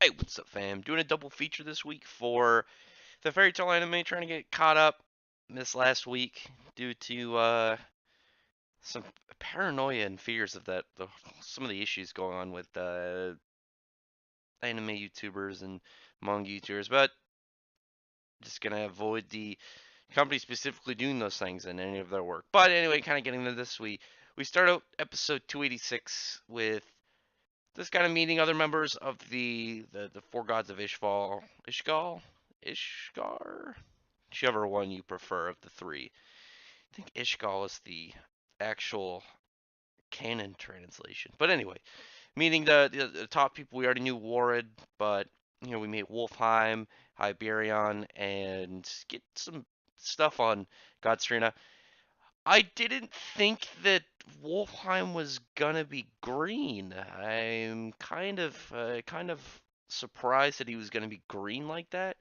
Hey, what's up, fam? Doing a double feature this week for the Fairy Tail anime, trying to get caught up. Missed last week due to some paranoia and fears of some of the issues going on with anime YouTubers and manga YouTubers, but just gonna avoid the company specifically doing those things in any of their work. But anyway, kind of getting into this, we start out episode 286 with this kind of meeting other members of the four gods of Ishgar, whichever one you prefer of the three. I think Ishgal is the actual canon translation. But anyway, meeting the top people we already knew, Warred, but we meet Wolfheim, Hyperion, and get some stuff on Godsrina. I didn't think that Wolfheim was gonna be green. I'm kind of surprised that he was gonna be green like that.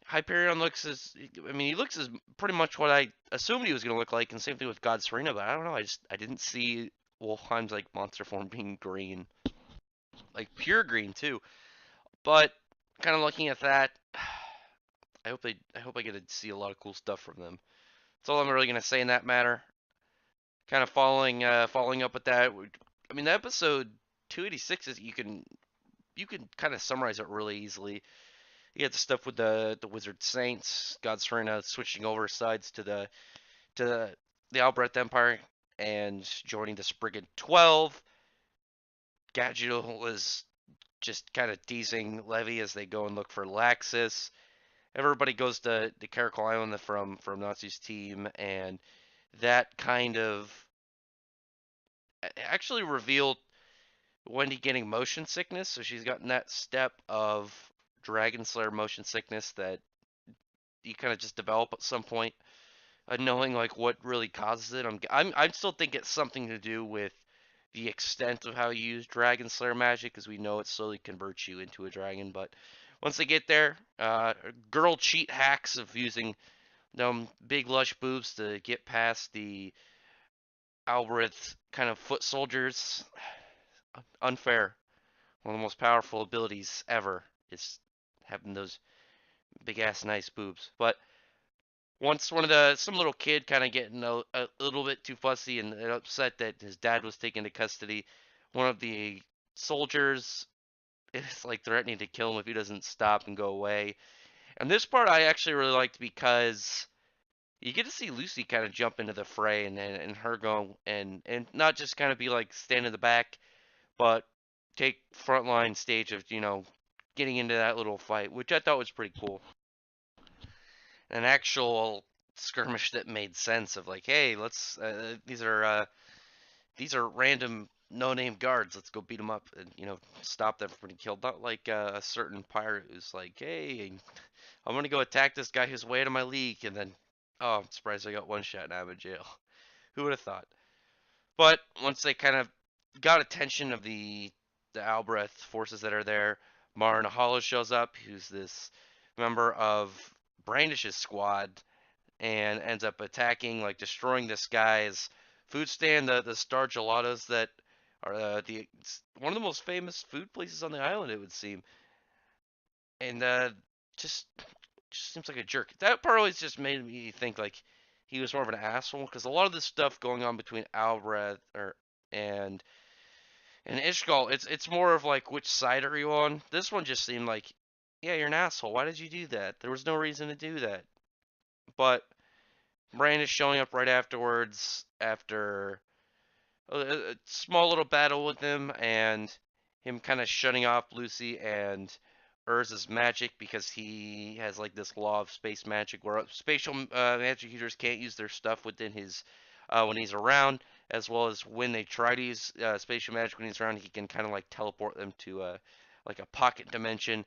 Hyperion looks as I mean he looks as pretty much what I assumed he was gonna look like, and same thing with God Serena, but I don't know. I didn't see Wolfheim's like monster form being green, like pure green too. But kind of looking at that, I hope I get to see a lot of cool stuff from them. That's all I'm really gonna say in that matter. Kind of following up with that. I mean, the episode 286 is you can kind of summarize it really easily. You get the stuff with the Wizard Saints, God Serena switching over sides to the Albrecht Empire and joining the Spriggan 12. Gadget was just kind of teasing Levy as they go and look for Laxus. Everybody goes to Caracal Island from Natsu's team, and that kind of actually revealed Wendy getting motion sickness. So she's gotten that step of Dragon Slayer motion sickness that you kind of just develop at some point, knowing like what really causes it. I still think it's something to do with the extent of how you use Dragon Slayer magic, because we know it slowly converts you into a dragon. But once they get there, girl cheat hacks of using them big lush boobs to get past the Albereth kind of foot soldiers. Unfair. One of the most powerful abilities ever is having those big ass nice boobs. But once some little kid kind of getting a little bit too fussy and upset that his dad was taken to custody, one of the soldiers is like threatening to kill him if he doesn't stop and go away. And this part I actually really liked because you get to see Lucy kind of jump into the fray and her go and not just kind of be like stand in the back, but take frontline stage of getting into that little fight, which I thought was pretty cool. An actual skirmish that made sense of like, hey, let's these are random no-name guards. Let's go beat them up and stop them from getting killed. Not like a certain pirate who's like, hey, I'm gonna go attack this guy who's way out of my league, and then oh, I'm surprised I got one shot and I'm in jail. Who would have thought? But once they kind of got attention of the Albrecht forces that are there, Mara Hollow shows up, who's this member of Brandish's squad, and ends up attacking, like destroying this guy's food stand, the Star Gelatos that are the one of the most famous food places on the island, it would seem, and just just seems like a jerk. That part always just made me think like he was more of an asshole, because a lot of this stuff going on between Albrecht and and Ishgal, it's more of like, which side are you on? This one just seemed like, yeah, you're an asshole. Why did you do that? There was no reason to do that. But Bran is showing up right afterwards after a small little battle with him, and him kind of shutting off Lucy and Urza's magic, because he has like this law of space magic where spatial magic users can't use their stuff within his when he's around, as well as when they try to use spatial magic when he's around, he can kind of like teleport them to like a pocket dimension.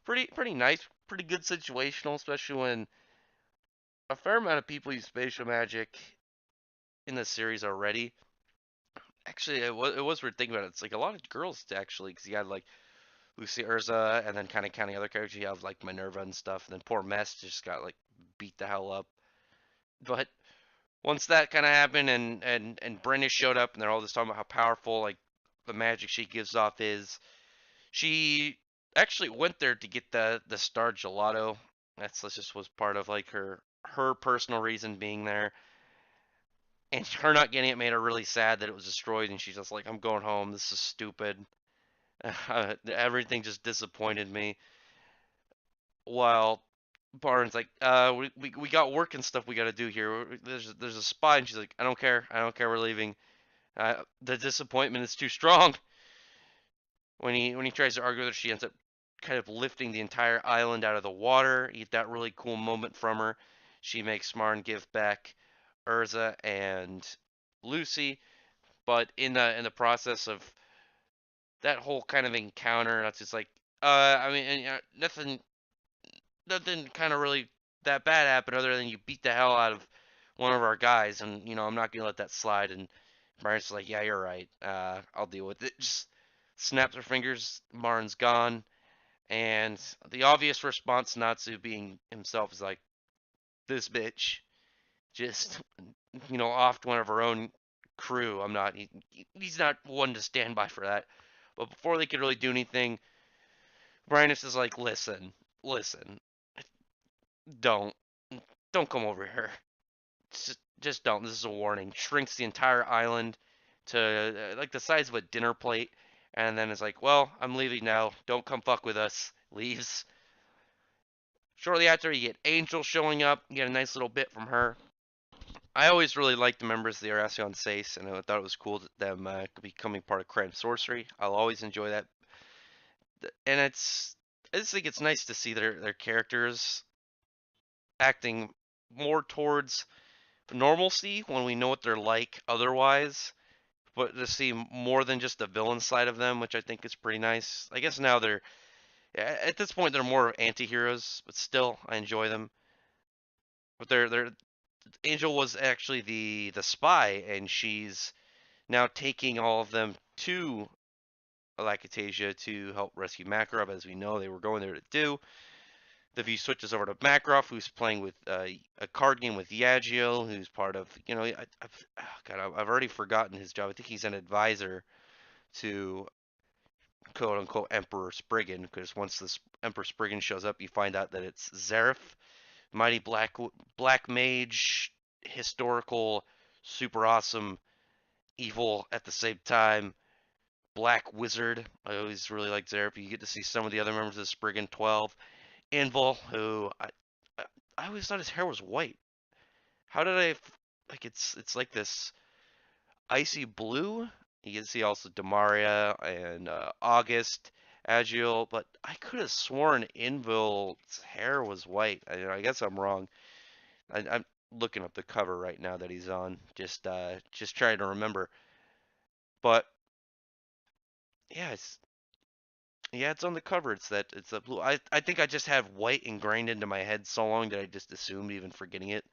Pretty nice, pretty good situational, especially when a fair amount of people use spatial magic in the series already. Actually, it was weird thinking about it. It's like a lot of girls actually, because you had like Lucy Urza, and then kind of counting other characters, you have like Minerva and stuff, and then poor Mess just got like beat the hell up. But once that kind of happened, and Brenda showed up, and they're all just talking about how powerful like the magic she gives off is, she actually went there to get the star gelato. That's just was part of like her personal reason being there, and her not getting it made her really sad that it was destroyed, and she's just like, I'm going home. This is stupid. Everything just disappointed me. While Barnes like, we got work and stuff we got to do here. There's a spy, and she's like, I don't care. I don't care. We're leaving. The disappointment is too strong. When he tries to argue with her, she ends up kind of lifting the entire island out of the water. You get that really cool moment from her. She makes Marn give back Urza and Lucy, but in the process of that whole kind of encounter, that's just like, I mean, nothing kind of really that bad happened other than you beat the hell out of one of our guys, and I'm not gonna let that slide. And Marn's like, yeah, you're right. I'll deal with it. Just snaps her fingers. Marn's gone. And the obvious response, Natsu being himself, is like, this bitch just, offed one of her own crew. He's not one to stand by for that. But before they could really do anything, Brynus is like, listen, don't, don't come over here. Just don't. This is a warning. Shrinks the entire island to like the size of a dinner plate, and then is like, well, I'm leaving now. Don't come fuck with us. Leaves. Shortly after, you get Angel showing up. You get a nice little bit from her. I always really liked the members of the Arasion Sace, and I thought it was cool that them becoming part of Crime Sorcery. I'll always enjoy that, and I just think it's nice to see their characters acting more towards normalcy when we know what they're like otherwise, but to see more than just the villain side of them, which I think is pretty nice. I guess now they're at this point they're more anti-heroes, but still I enjoy them. But they're Angel was actually the spy, and she's now taking all of them to Alakatasia to help rescue Makarov, as we know they were going there to do. The view switches over to Makarov, who's playing with a card game with Yagio, who's part of, I've already forgotten his job. I think he's an advisor to quote unquote Emperor Spriggan, because once this Emperor Spriggan shows up, you find out that it's Zareth, mighty black mage, historical, super awesome, evil at the same time, black wizard. I always really like Zareth. You get to see some of the other members of the Spriggan 12. Invul, who I always thought his hair was white. How did I like it's like this icy blue? You can see also Demaria and August, Agile, but I could have sworn Invul's hair was white. I guess I'm wrong. I'm looking up the cover right now that he's on, just trying to remember. But yeah, it's on the cover. It's that blue. I think I just have white ingrained into my head so long that I just assumed, even forgetting it.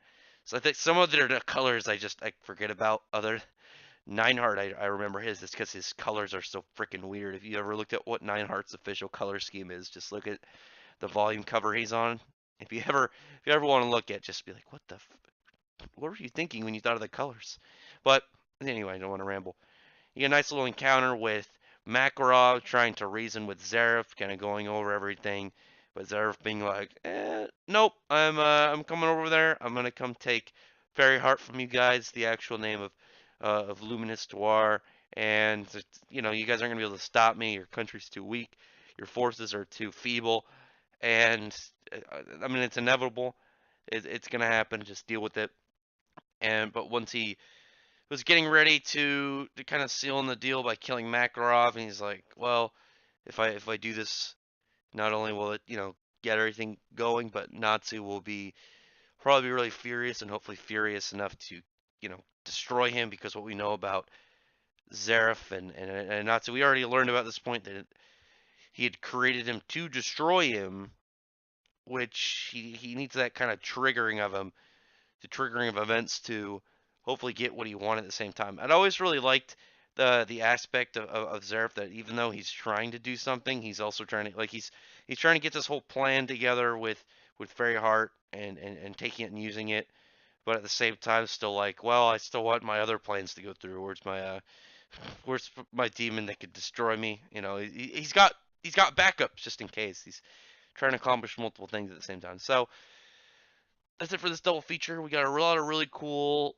So I think some of the colors I forget about. Other Nineheart, I remember his. It's because his colors are so freaking weird. If you ever looked at what Nineheart's official color scheme is, just look at the volume cover he's on. If you ever want to look at, just be like, what were you thinking when you thought of the colors? But anyway, I don't want to ramble. You get a nice little encounter with Makarov trying to reason with Zareth, kind of going over everything, but Zareth being like, nope, I'm coming over there. I'm gonna come take Fairy Heart from you guys, the actual name of Luminous Dwar, and you guys aren't gonna be able to stop me. Your country's too weak, your forces are too feeble, and I mean it's inevitable. It's gonna happen. Just deal with it. But once he was getting ready to kind of seal in the deal by killing Makarov, and he's like, well, if I do this, not only will it get everything going, but Natsu will be probably really furious, and hopefully furious enough to destroy him, because what we know about Zareth and Natsu, we already learned about this point that he had created him to destroy him, which he needs that kind of triggering of him, the triggering of events to hopefully get what he wanted at the same time. I'd always really liked the aspect of Zareth, that even though he's trying to do something, he's also trying to he's trying to get this whole plan together with Fairy Heart and taking it and using it, but at the same time still like, well, I still want my other plans to go through. Where's my demon that could destroy me? He's got he's got backups just in case. He's trying to accomplish multiple things at the same time. So that's it for this double feature. We got a lot of really cool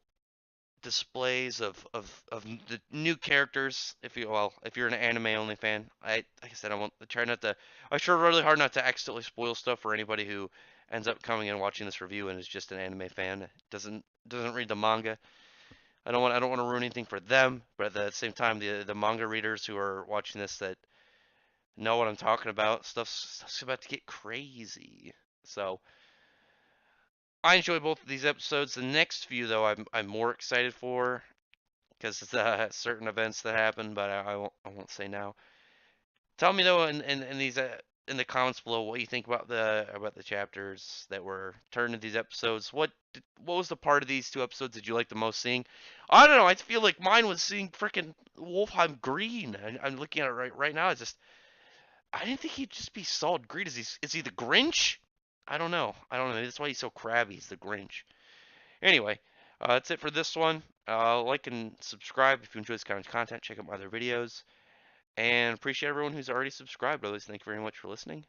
displays of the new characters. If you're an anime only fan, like I said, I try not to. I try really hard not to accidentally spoil stuff for anybody who ends up coming and watching this review and is just an anime fan. Doesn't read the manga. I don't want to ruin anything for them, but at the same time, the manga readers who are watching this that know what I'm talking about, stuff's about to get crazy. So I enjoy both of these episodes. The next few, though, I'm more excited for because it's certain events that happen, but I won't say now. Tell me though in these in the comments below what you think about the chapters that were turned into these episodes. What was the part of these two episodes that you liked the most seeing? I don't know. I feel like mine was seeing freaking Wolfheim green. I'm looking at it right now. It's just I didn't think he'd just be solid green. Is he the Grinch? I don't know. I don't know. That's why he's so crabby. He's the Grinch. Anyway, that's it for this one. Like and subscribe if you enjoy this kind of content. Check out my other videos. And appreciate everyone who's already subscribed. Others, thank you very much for listening.